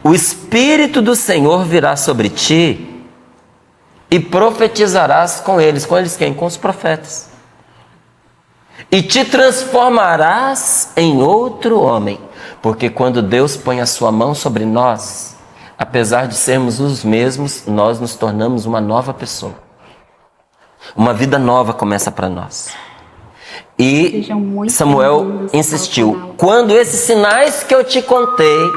o Espírito do Senhor virá sobre ti e profetizarás com eles. Com eles quem? Com os profetas. E te transformarás em outro homem. Porque quando Deus põe a sua mão sobre nós, apesar de sermos os mesmos, nós nos tornamos uma nova pessoa. Uma vida nova começa para nós. E Samuel insistiu: quando esses sinais que eu te contei,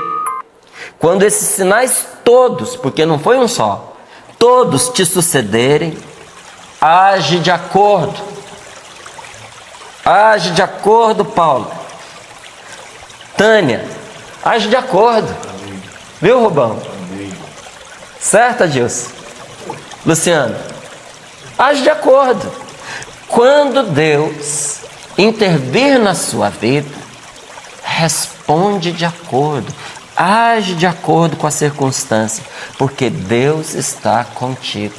quando esses sinais todos, porque não foi um só, todos te sucederem, age de acordo. Age de acordo, Paulo. Tânia, age de acordo. Viu, Rubão? Certo, Adilson? Luciano, age de acordo. Quando Deus intervir na sua vida, responde de acordo. Age de acordo com a circunstância, porque Deus está contigo.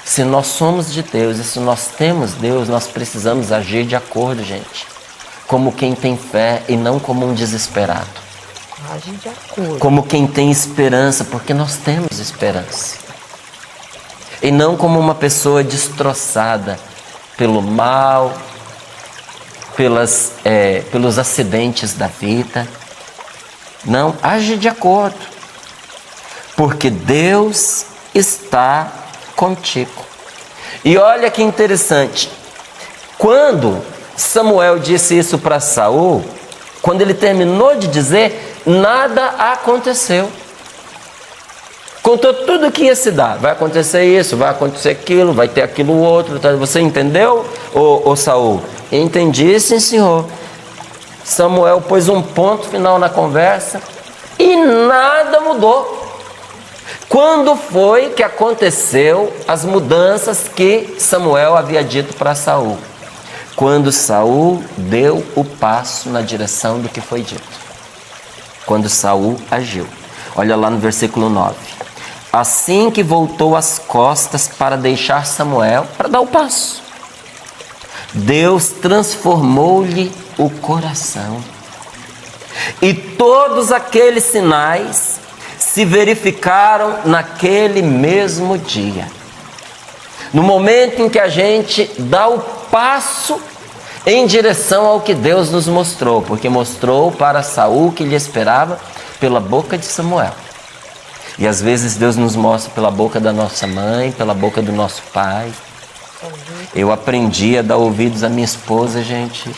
Se nós somos de Deus e se nós temos Deus, nós precisamos agir de acordo, gente. Como quem tem fé e não como um desesperado. Age de acordo. Como quem tem esperança, porque nós temos esperança. E não como uma pessoa destroçada pelo mal, pelos acidentes da vida. Não, age de acordo. Porque Deus está contigo. E olha que interessante. Quando Samuel disse isso para Saul, quando ele terminou de dizer, nada aconteceu. Contou tudo o que ia se dar. Vai acontecer isso, vai acontecer aquilo, vai ter aquilo outro. Você entendeu, ô Saul? Entendi, sim, senhor. Samuel pôs um ponto final na conversa e nada mudou. Quando foi que aconteceu as mudanças que Samuel havia dito para Saul? Quando Saul deu o passo na direção do que foi dito. Quando Saul agiu. Olha lá no versículo 9. Assim que voltou as costas para deixar Samuel, para dar o passo, Deus transformou-lhe o coração. E todos aqueles sinais se verificaram naquele mesmo dia. No momento em que a gente dá o passo em direção ao que Deus nos mostrou, porque mostrou para Saul que lhe esperava pela boca de Samuel. E às vezes Deus nos mostra pela boca da nossa mãe, pela boca do nosso pai. Eu aprendi a dar ouvidos à minha esposa, gente.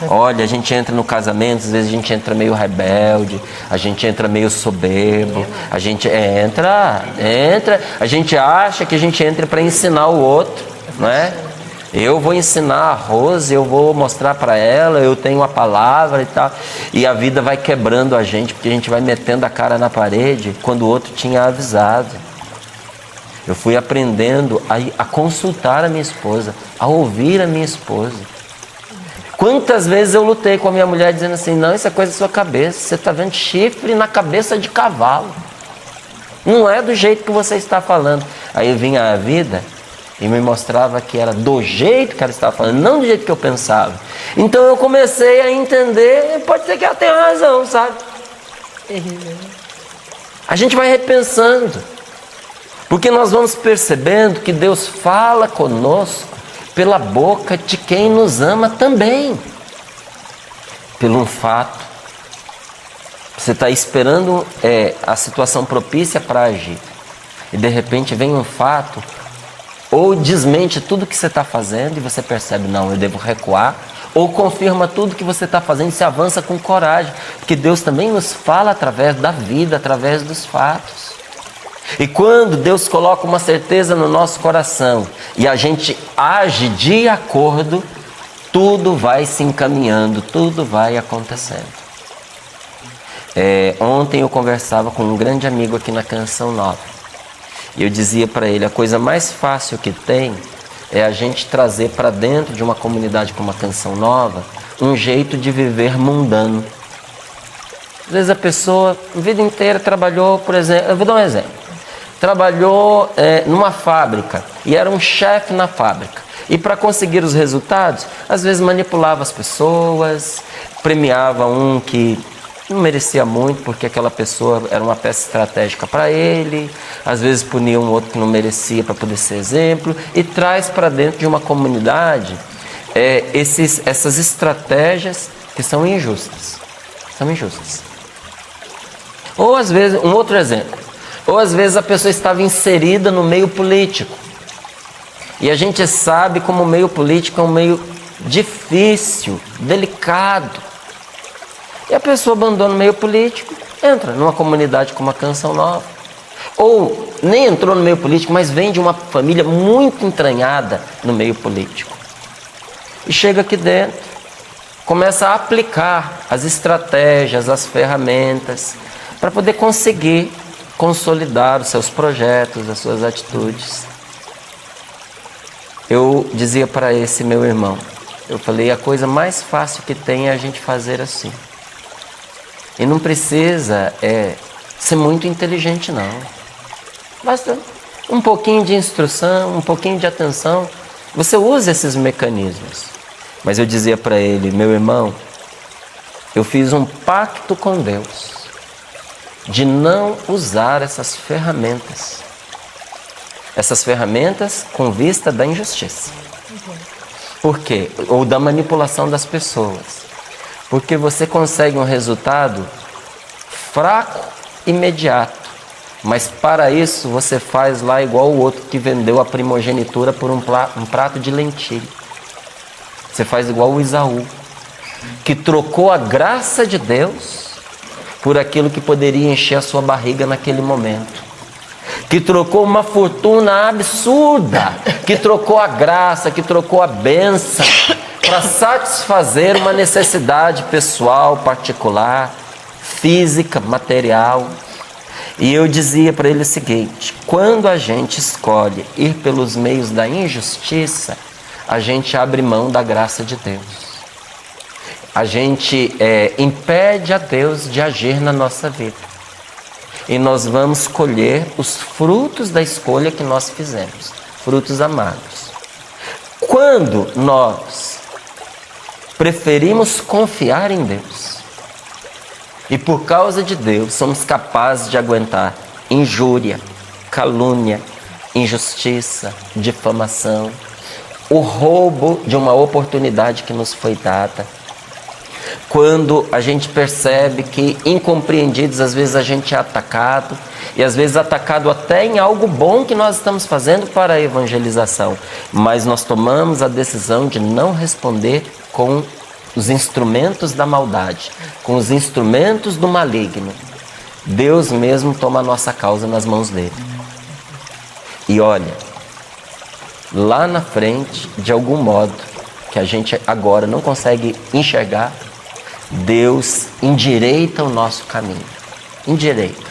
Olha, a gente entra no casamento, às vezes a gente entra meio rebelde, a gente entra meio soberbo, a gente entra, a gente acha que a gente entra para ensinar o outro, não é? Eu vou ensinar a Rose, eu vou mostrar para ela, eu tenho a palavra e tal. E a vida vai quebrando a gente, porque a gente vai metendo a cara na parede quando o outro tinha avisado. Eu fui aprendendo a consultar a minha esposa, a ouvir a minha esposa. Quantas vezes eu lutei com a minha mulher dizendo assim, não, isso é coisa da sua cabeça, você está vendo chifre na cabeça de cavalo. Não é do jeito que você está falando. Aí vinha a vida e me mostrava que era do jeito que ela estava falando, não do jeito que eu pensava. Então eu comecei a entender, pode ser que ela tenha razão, sabe? A gente vai repensando. Porque nós vamos percebendo que Deus fala conosco pela boca de quem nos ama também. Pelo um fato. Você está esperando a situação propícia para agir. E de repente vem um fato, ou desmente tudo que você está fazendo e você percebe, não, eu devo recuar. Ou confirma tudo que você está fazendo e se avança com coragem. Porque Deus também nos fala através da vida, através dos fatos. E quando Deus coloca uma certeza no nosso coração e a gente age de acordo, tudo vai se encaminhando, tudo vai acontecendo. Ontem eu conversava com um grande amigo aqui na Canção Nova. E eu dizia para ele, a coisa mais fácil que tem é a gente trazer para dentro de uma comunidade como a Canção Nova um jeito de viver mundano. Às vezes a pessoa a vida inteira trabalhou, por exemplo, eu vou dar um exemplo. Trabalhou numa fábrica e era um chefe na fábrica. E para conseguir os resultados, às vezes manipulava as pessoas, premiava um que não merecia muito, porque aquela pessoa era uma peça estratégica para ele, às vezes punia um outro que não merecia para poder ser exemplo, e traz para dentro de uma comunidade essas estratégias que são injustas. São injustas. Ou às vezes, um outro exemplo, ou às vezes a pessoa estava inserida no meio político, e a gente sabe como o meio político é um meio difícil, delicado. E a pessoa abandona o meio político, entra numa comunidade como a Canção Nova. Ou nem entrou no meio político, mas vem de uma família muito entranhada no meio político. E chega aqui dentro, começa a aplicar as estratégias, as ferramentas, para poder conseguir consolidar os seus projetos, as suas atitudes. Eu dizia para esse meu irmão, eu falei, a coisa mais fácil que tem é a gente fazer assim. E não precisa ser muito inteligente, não. Basta um pouquinho de instrução, um pouquinho de atenção. Você usa esses mecanismos. Mas eu dizia para ele, meu irmão, eu fiz um pacto com Deus de não usar essas ferramentas. Essas ferramentas com vista da injustiça. Por quê? Ou da manipulação das pessoas. Porque você consegue um resultado fraco, imediato. Mas para isso você faz lá igual o outro que vendeu a primogenitura por um prato de lentilha. Você faz igual o Esaú, que trocou a graça de Deus por aquilo que poderia encher a sua barriga naquele momento. Que trocou uma fortuna absurda, que trocou a graça, que trocou a bênção para satisfazer uma necessidade pessoal, particular, física, material. E eu dizia para ele o seguinte, quando a gente escolhe ir pelos meios da injustiça, a gente abre mão da graça de Deus. A gente impede a Deus de agir na nossa vida. E nós vamos colher os frutos da escolha que nós fizemos, frutos amargos. Quando nós preferimos confiar em Deus, e por causa de Deus somos capazes de aguentar injúria, calúnia, injustiça, difamação, o roubo de uma oportunidade que nos foi dada. Quando a gente percebe que, incompreendidos, às vezes a gente é atacado, e às vezes atacado até em algo bom que nós estamos fazendo para a evangelização, mas nós tomamos a decisão de não responder com os instrumentos da maldade, com os instrumentos do maligno. Deus mesmo toma a nossa causa nas mãos dele. E olha, lá na frente, de algum modo, que a gente agora não consegue enxergar, Deus endireita o nosso caminho. Endireita.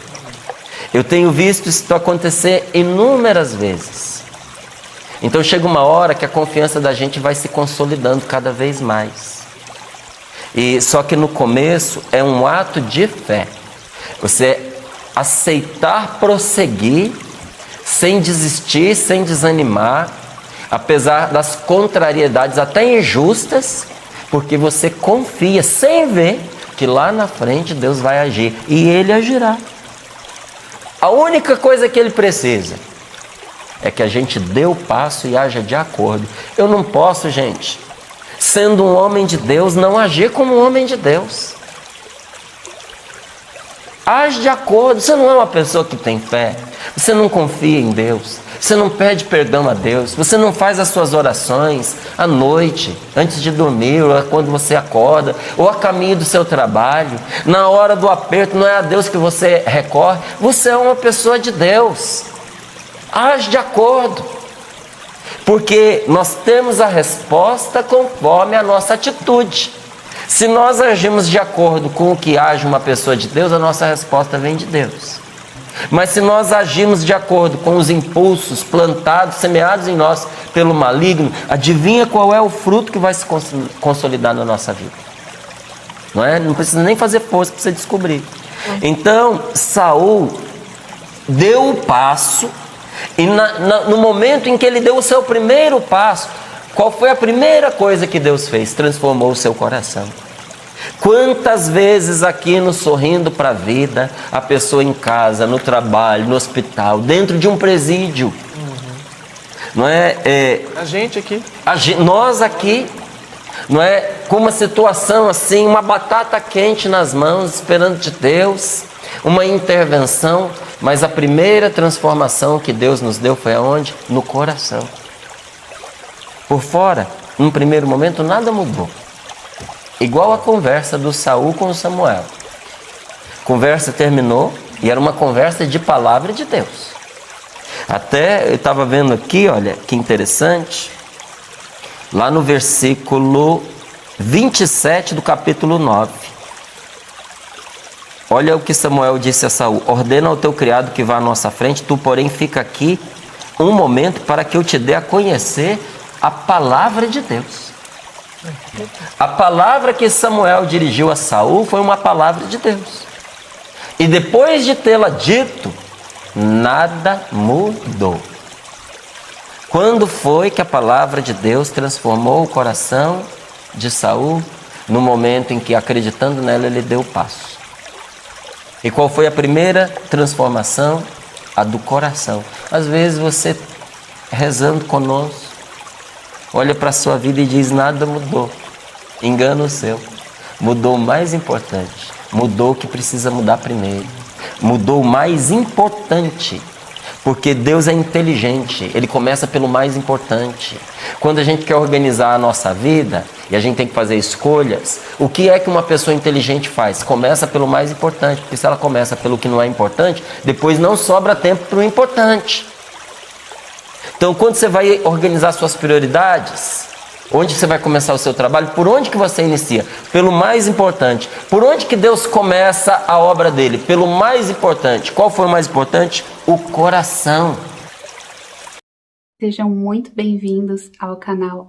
Eu tenho visto isso acontecer inúmeras vezes. Então chega uma hora que a confiança da gente vai se consolidando cada vez mais. E só que no começo é um ato de fé. Você aceitar prosseguir sem desistir, sem desanimar, apesar das contrariedades até injustas, porque você confia sem ver que lá na frente Deus vai agir. E Ele agirá. A única coisa que Ele precisa é que a gente dê o passo e haja de acordo. Eu não posso, gente, sendo um homem de Deus, não agir como um homem de Deus. Age de acordo. Você não é uma pessoa que tem fé. Você não confia em Deus. Você não pede perdão a Deus. Você não faz as suas orações à noite, antes de dormir, ou quando você acorda, ou a caminho do seu trabalho. Na hora do aperto, não é a Deus que você recorre. Você é uma pessoa de Deus. Age de acordo. Porque nós temos a resposta conforme a nossa atitude. Se nós agimos de acordo com o que age uma pessoa de Deus, a nossa resposta vem de Deus. Mas se nós agimos de acordo com os impulsos plantados, semeados em nós pelo maligno, adivinha qual é o fruto que vai se consolidar na nossa vida? Não é? Não precisa nem fazer força para você descobrir. Então, Saul deu o passo, e no momento em que ele deu o seu primeiro passo, qual foi a primeira coisa que Deus fez? Transformou o seu coração. Quantas vezes aqui no Sorrindo para a Vida, a pessoa em casa, no trabalho, no hospital, dentro de um presídio, não é? A gente aqui. Nós aqui, não é? Com uma situação assim, uma batata quente nas mãos, esperando de Deus, uma intervenção, mas a primeira transformação que Deus nos deu foi aonde? No coração. Por fora, num primeiro momento, nada mudou. Igual a conversa do Saul com o Samuel. A conversa terminou e era uma conversa de palavra de Deus. Até eu estava vendo aqui, olha, que interessante, lá no versículo 27 do capítulo 9. Olha o que Samuel disse a Saul: ordena ao teu criado que vá à nossa frente, tu porém fica aqui um momento para que eu te dê a conhecer a palavra de Deus. A palavra que Samuel dirigiu a Saul foi uma palavra de Deus. E depois de tê-la dito, nada mudou. Quando foi que a palavra de Deus transformou o coração de Saul? No momento em que, acreditando nela, ele deu o passo. E qual foi a primeira transformação? A do coração. Às vezes você, rezando conosco, olha para a sua vida e diz: nada mudou. Engano seu. Mudou o mais importante. Mudou o que precisa mudar primeiro. Mudou o mais importante. Porque Deus é inteligente. Ele começa pelo mais importante. Quando a gente quer organizar a nossa vida e a gente tem que fazer escolhas, o que é que uma pessoa inteligente faz? Começa pelo mais importante. Porque se ela começa pelo que não é importante, depois não sobra tempo para o importante. Então, quando você vai organizar suas prioridades, onde você vai começar o seu trabalho, por onde que você inicia? Pelo mais importante. Por onde que Deus começa a obra dele? Pelo mais importante. Qual foi o mais importante? O coração. Sejam muito bem-vindos ao canal